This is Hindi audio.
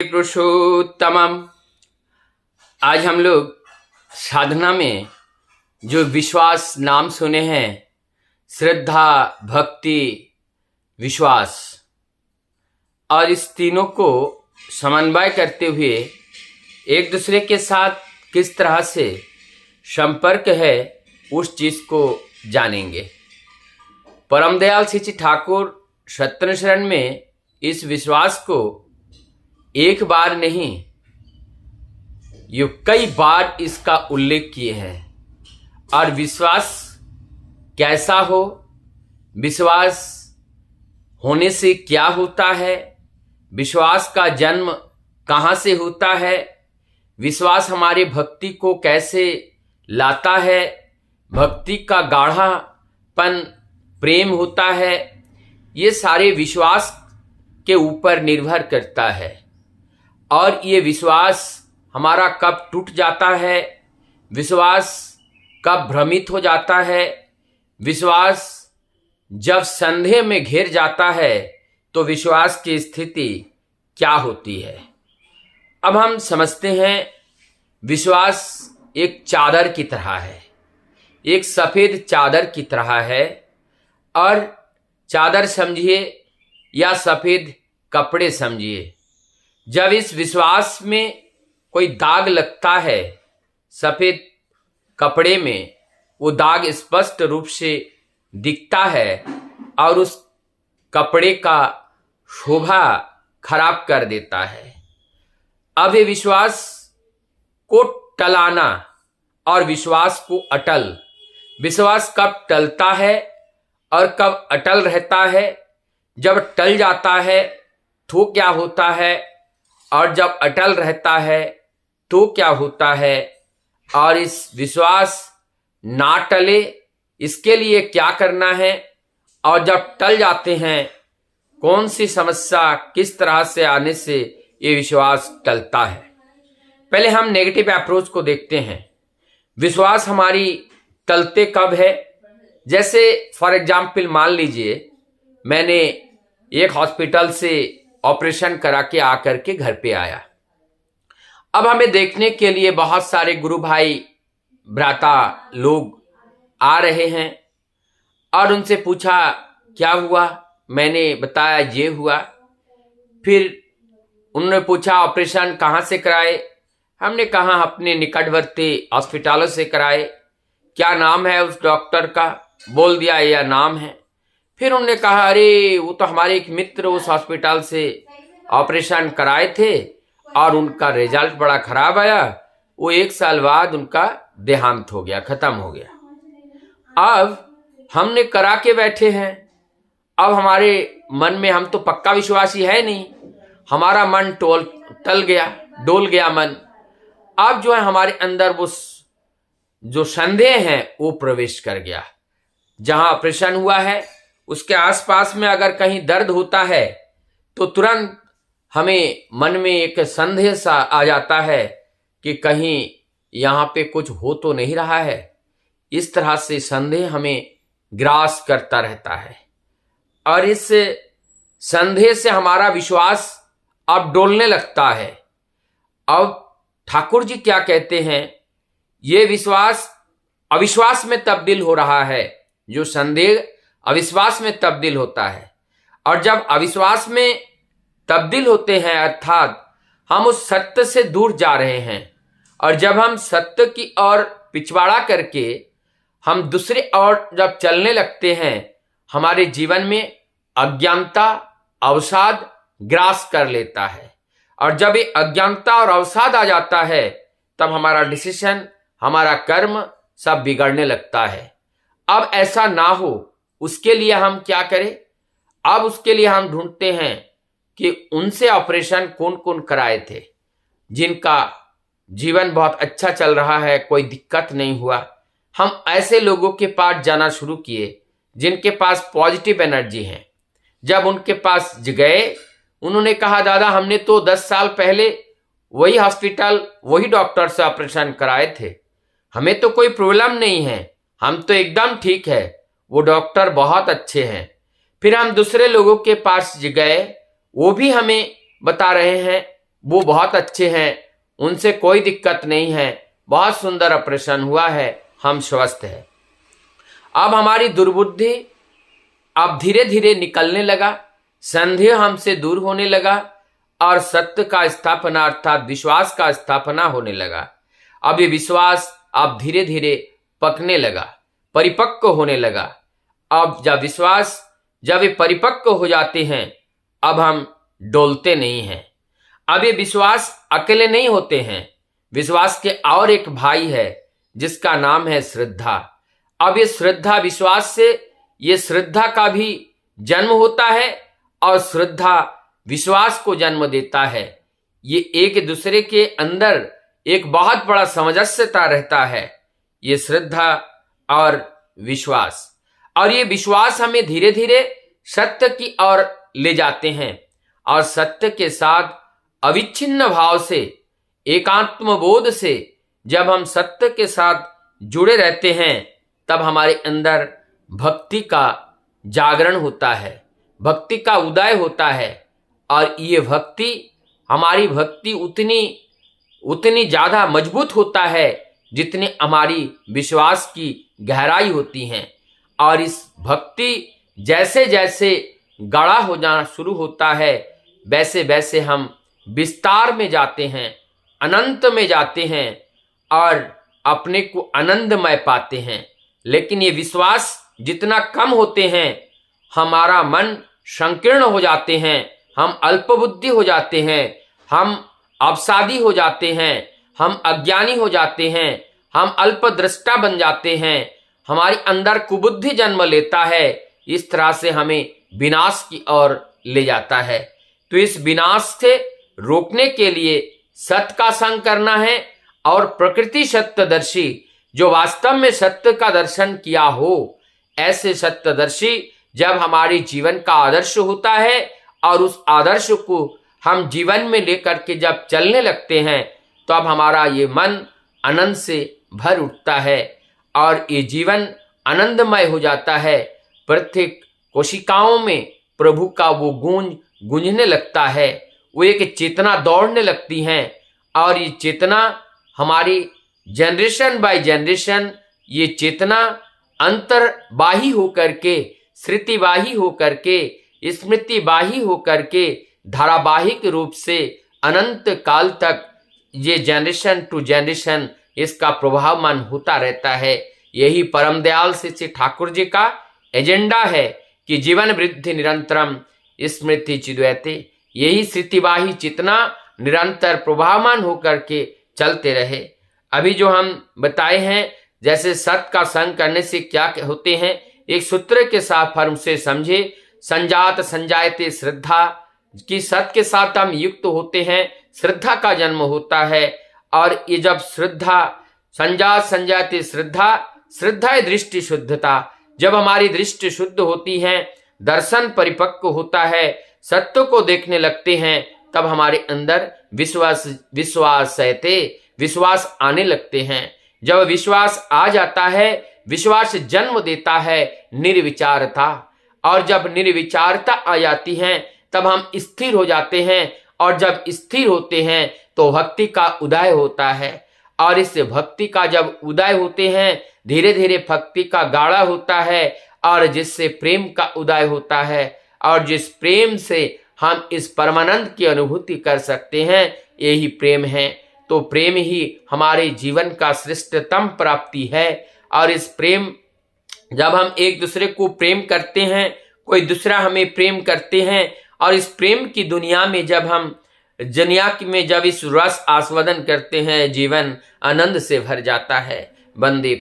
पुरुषोत्तमम। आज हम लोग साधना में जो विश्वास नाम सुने हैं, श्रद्धा, भक्ति, विश्वास, और इस तीनों को समन्वय करते हुए एक दूसरे के साथ किस तरह से संपर्क है उस चीज को जानेंगे। परम दयाल श्री श्री ठाकुर सत्य शरण में इस विश्वास को एक बार नहीं, ये कई बार इसका उल्लेख किए हैं। और विश्वास कैसा हो, विश्वास होने से क्या होता है, विश्वास का जन्म कहाँ से होता है, विश्वास हमारे भक्ति को कैसे लाता है, भक्ति का गाढ़ापन प्रेम होता है, ये सारे विश्वास के ऊपर निर्भर करता है। और ये विश्वास हमारा कब टूट जाता है, विश्वास कब भ्रमित हो जाता है, विश्वास जब संदेह में घिर जाता है तो विश्वास की स्थिति क्या होती है। अब हम समझते हैं विश्वास एक चादर की तरह है, एक सफेद चादर की तरह है। और चादर समझिए या सफेद कपड़े समझिए, जब इस विश्वास में कोई दाग लगता है सफेद कपड़े में, वो दाग स्पष्ट रूप से दिखता है और उस कपड़े का शोभा खराब कर देता है। अब ये विश्वास को टलाना और विश्वास को अटल, विश्वास कब टलता है और कब अटल रहता है। जब टल जाता है तो क्या होता है, और जब अटल रहता है तो क्या होता है। और इस विश्वास ना टले इसके लिए क्या करना है, और जब टल जाते हैं कौन सी समस्या किस तरह से आने से ये विश्वास टलता है। पहले हम नेगेटिव अप्रोच को देखते हैं। विश्वास हमारी टलते कब है, जैसे फॉर एग्जाम्पल मान लीजिए मैंने एक हॉस्पिटल से ऑपरेशन करा के आकर के घर पे आया। अब हमें देखने के लिए बहुत सारे गुरु भाई भ्राता लोग आ रहे हैं और उनसे पूछा क्या हुआ, मैंने बताया ये हुआ। फिर उन्होंने पूछा ऑपरेशन कहाँ से कराए, हमने कहा अपने निकटवर्ती हॉस्पिटलों से कराए। क्या नाम है उस डॉक्टर का, बोल दिया यह नाम है। फिर उन्होंने कहा अरे वो तो हमारे एक मित्र उस हॉस्पिटल से ऑपरेशन कराए थे और उनका रिजल्ट बड़ा खराब आया, वो 1 साल बाद उनका देहांत हो गया, खत्म हो गया। अब हमने करा के बैठे हैं, अब हमारे मन में, हम तो पक्का विश्वासी है नहीं, हमारा मन टल गया, डोल गया मन। अब जो है हमारे अंदर वो जो संदेह है वो प्रवेश कर गया। जहां ऑपरेशन हुआ है उसके आसपास में अगर कहीं दर्द होता है तो तुरंत हमें मन में एक संदेह सा आ जाता है कि कहीं यहाँ पे कुछ हो तो नहीं रहा है। इस तरह से संदेह हमें ग्रास करता रहता है और इस संदेह से हमारा विश्वास अब डोलने लगता है। अब ठाकुर जी क्या कहते हैं, ये विश्वास अविश्वास में तब्दील हो रहा है, जो संदेह अविश्वास में तब्दील होता है। और जब अविश्वास में तब्दील होते हैं अर्थात हम उस सत्य से दूर जा रहे हैं, और जब हम सत्य की ओर पिछवाड़ा करके हम दूसरे ओर जब चलने लगते हैं, हमारे जीवन में अज्ञानता अवसाद ग्रास कर लेता है। और जब ये अज्ञानता और अवसाद आ जाता है तब हमारा डिसीजन, हमारा कर्म सब बिगड़ने लगता है। अब ऐसा ना हो उसके लिए हम क्या करें, अब उसके लिए हम ढूंढते हैं कि उनसे ऑपरेशन कौन कौन कराए थे, जिनका जीवन बहुत अच्छा चल रहा है, कोई दिक्कत नहीं हुआ। हम ऐसे लोगों के पास जाना शुरू किए जिनके पास पॉजिटिव एनर्जी है। जब उनके पास गए, उन्होंने कहा दादा हमने तो 10 साल पहले वही हॉस्पिटल वही डॉक्टर से ऑपरेशन कराए थे, हमें तो कोई प्रॉब्लम नहीं है, हम तो एकदम ठीक है, वो डॉक्टर बहुत अच्छे हैं। फिर हम दूसरे लोगों के पास गए, वो भी हमें बता रहे हैं वो बहुत अच्छे हैं, उनसे कोई दिक्कत नहीं है, बहुत सुंदर ऑपरेशन हुआ है, हम स्वस्थ हैं। अब हमारी दुर्बुद्धि अब धीरे धीरे निकलने लगा, संदेह हमसे दूर होने लगा और सत्य का स्थापना अर्थात विश्वास का स्थापना होने लगा। अब ये विश्वास अब धीरे धीरे पकने लगा, परिपक्व होने लगा। अब जब ये परिपक्व हो जाते हैं, अब हम डोलते नहीं हैं। अब ये विश्वास अकेले नहीं होते हैं, विश्वास के और एक भाई है जिसका नाम है श्रद्धा। अब ये श्रद्धा विश्वास से, ये श्रद्धा का भी जन्म होता है और श्रद्धा विश्वास को जन्म देता है। ये एक दूसरे के अंदर एक बहुत बड़ा सामंजस्यता रहता है, ये श्रद्धा और विश्वास। और ये विश्वास हमें धीरे धीरे सत्य की ओर ले जाते हैं और सत्य के साथ अविच्छिन्न भाव से, एकात्म बोध से जब हम सत्य के साथ जुड़े रहते हैं, तब हमारे अंदर भक्ति का जागरण होता है, भक्ति का उदय होता है। और ये भक्ति, हमारी भक्ति उतनी ज्यादा मजबूत होता है जितनी हमारी विश्वास की गहराई होती है। और इस भक्ति जैसे जैसे गाढ़ा हो जाना शुरू होता है, वैसे वैसे हम विस्तार में जाते हैं, अनंत में जाते हैं और अपने को आनंदमय पाते हैं। लेकिन ये विश्वास जितना कम होते हैं, हमारा मन संकीर्ण हो जाते हैं, हम अल्पबुद्धि हो जाते हैं, हम अवसादी हो जाते हैं, हम अज्ञानी हो जाते हैं, हम अल्पदृष्टा बन जाते हैं, हमारे अंदर कुबुद्धि जन्म लेता है। इस तरह से हमें विनाश की ओर ले जाता है। तो इस विनाश से रोकने के लिए सत्य का संग करना है और प्रकृति सत्यदर्शी, जो वास्तव में सत्य का दर्शन किया हो, ऐसे सत्यदर्शी जब हमारे जीवन का आदर्श होता है और उस आदर्श को हम जीवन में लेकर के जब चलने लगते हैं, तो अब हमारा ये मन आनंद से भर उठता है और ये जीवन आनंदमय हो जाता है। प्रत्येक कोशिकाओं में प्रभु का वो गूंज गूंजने लगता है, वो एक चेतना दौड़ने लगती है और ये चेतना हमारी जनरेशन बाय जनरेशन, ये चेतना अंतर्बाही होकर के, श्रुतिवाही होकर के, स्मृतिवाही होकर के, धारावाहिक रूप से अनंत काल तक ये जनरेशन टू जनरेशन इसका प्रभावमान होता रहता है। यही परम दयाल श्री ठाकुर जी का एजेंडा है कि जीवन वृद्धि निरंतरम स्मृति चिद्वैते, यही श्रुतिवाही चेतना निरंतर प्रभावमान होकर के चलते रहे। अभी जो हम बताए हैं, जैसे सत्य का संग करने से क्या होते हैं, एक सूत्र के साथ फर्म से समझे। संजात संजायते श्रद्धा, कि सत्य के साथ हम युक्त होते हैं, श्रद्धा का जन्म होता है। और ये जब श्रद्धा, संजात संजायते श्रद्धा, श्रद्धा है दृष्टि शुद्धता, जब हमारी दृष्टि शुद्ध होती है, दर्शन परिपक्व होता है, सत्य को देखने लगते हैं, तब हमारे अंदर विश्वास आने लगते हैं। जब विश्वास आ जाता है, विश्वास जन्म देता है निर्विचारता, और जब निर्विचारता आ जाती है तब हम स्थिर हो जाते हैं, और जब स्थिर होते हैं तो भक्ति का उदय होता है। और इस भक्ति का जब उदय होते हैं, धीरे धीरे भक्ति का गाढ़ा होता है, और जिससे प्रेम का उदय होता है, और जिस प्रेम से हम इस परमानंद की अनुभूति कर सकते हैं, यही प्रेम है। तो प्रेम ही हमारे जीवन का श्रेष्ठतम प्राप्ति है। और इस प्रेम, जब हम एक दूसरे को प्रेम करते हैं, कोई दूसरा हमें प्रेम करते हैं, और इस प्रेम की दुनिया में जब इस रस आस्वादन करते हैं, जीवन आनंद से भर जाता है। वंदे